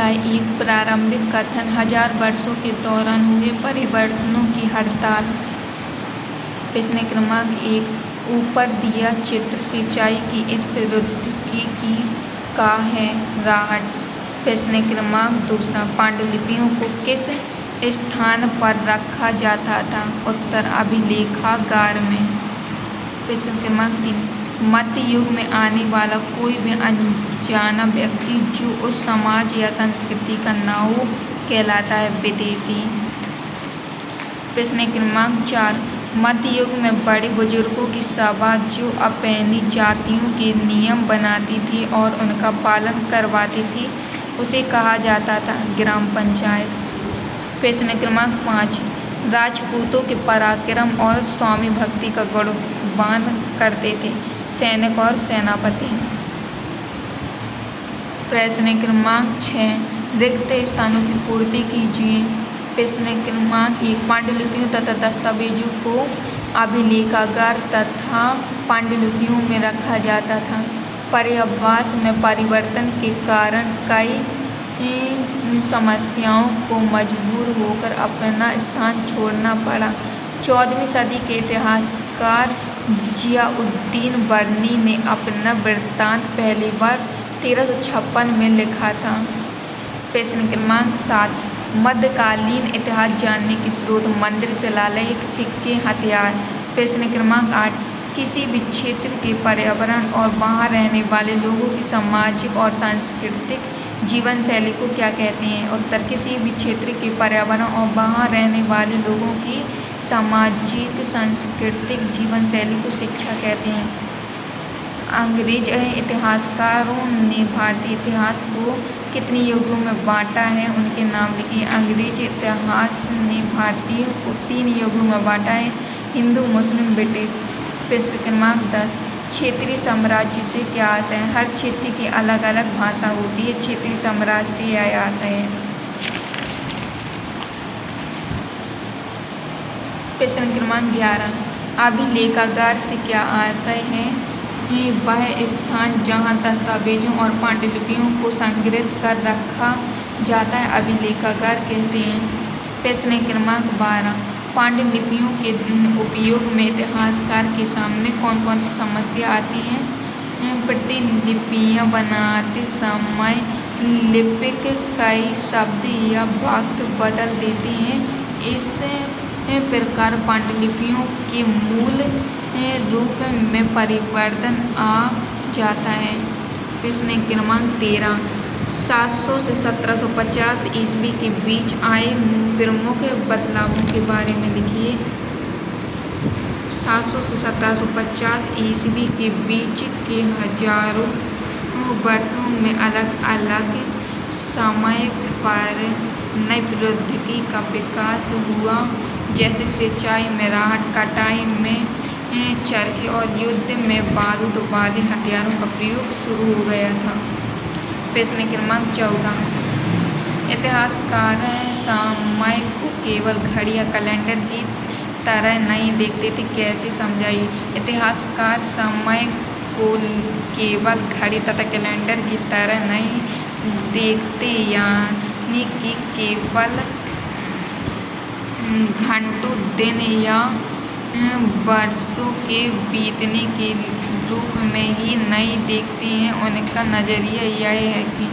अध्याय 1 प्रारंभिक कथन। 1000 वर्षों के दौरान हुए परिवर्तनों की हड़ताल। प्रश्न क्रमांक 1 ऊपर दिया चित्र सिंचाई की इस प्रौद्योगिकी की का है राहत। प्रश्न क्रमांक 2 पांडुलिपियों को किस स्थान पर रखा जाता था? उत्तर अभिलेखागार में। प्रश्न क्रमांक 3 मध्य युग में आने वाला कोई भी अनजाना व्यक्ति जो उस समाज या संस्कृति का न हो कहलाता है विदेशी। प्रश्न क्रमांक 4 मध्य युग में बड़े बुजुर्गों की सभा जो अपनी जातियों के नियम बनाती थी और उनका पालन करवाती थी उसे कहा जाता था ग्राम पंचायत। प्रश्न क्रमांक 5 राजपूतों के पराक्रम और स्वामी भक्ति का गुणगान करते थे सैनिक और सेनापति। प्रश्न क्रमांक 6 रिक्त स्थानों की पूर्ति कीजिए। प्रश्न क्रमांक 1 पांडुलिपियों तथा दस्तावेजों को अभिलेखागार तथा पांडुलिपियों में रखा जाता था। पर्यावरण में परिवर्तन के कारण कई समस्याओं को मजबूर होकर अपना स्थान छोड़ना पड़ा। 14वीं सदी के इतिहासकार जियाउद्दीन वर्नी ने अपना वृत्तांत पहली बार 1356 में लिखा था। प्रश्न क्रमांक 7 मध्यकालीन इतिहास जानने के स्रोत मंदिर शिलालेख सिक्के हथियार। प्रश्न क्रमांक 8 किसी भी क्षेत्र के पर्यावरण और वहाँ रहने वाले लोगों की सामाजिक और सांस्कृतिक जीवन शैली को क्या कहते हैं? उत्तर किसी भी क्षेत्र के पर्यावरण और वहाँ रहने वाले लोगों की सामाजिक सांस्कृतिक जीवन शैली को शिक्षा कहते हैं। अंग्रेज इतिहासकारों ने भारतीय इतिहास को कितने युगों में बांटा है? उनके नाम लिखिए। अंग्रेज इतिहास ने भारतीयों को 3 युगों में बांटा है हिंदू मुस्लिम ब्रिटिश। प्रश्न क्रमांक 10 क्षेत्रीय साम्राज्य से क्या आशय है? हर क्षेत्र की अलग अलग भाषा होती है। क्षेत्रीय साम्राज्य से यह आशय है। प्रश्न क्रमांक 11 अभिलेखागार से क्या आशय है? वह स्थान जहाँ दस्तावेजों और पांडुलिपियों को संग्रहित कर रखा जाता है अभिलेखागार कहते हैं। प्रश्न क्रमांक 12 पांडुलिपियों के उपयोग में इतिहासकार के सामने कौन कौन सी समस्या आती हैं? प्रतिलिपियाँ बनाते समय लिपिक कई शब्द या वाक्य बदल देते हैं। इस प्रकार पांडुलिपियों के मूल रूप में परिवर्तन आ जाता है। प्रश्न क्रमांक 13 700 से 1750 ईस्वी के बीच आए प्रमुख बदलावों के बारे में लिखिए। 700 से 1750 ईस्वी के बीच के हजारों वर्षों में अलग अलग समय पर नई प्रौद्योगिकी का विकास हुआ जैसे सिंचाई में राहत कटाई में चरखे और युद्ध में बारूद वाले हथियारों का प्रयोग शुरू हो गया था। प्रश्न क्रमांक 14 इतिहासकार समय को केवल घड़ी या कैलेंडर की तरह नहीं देखते थे कैसे समझाइए? इतिहासकार समय को केवल घड़ी तथा कैलेंडर की तरह नहीं देखते यानी कि केवल घंटों दिन या वर्षों के बीतने के रूप में ही नहीं देखते हैं। उनका नज़रिया यह है कि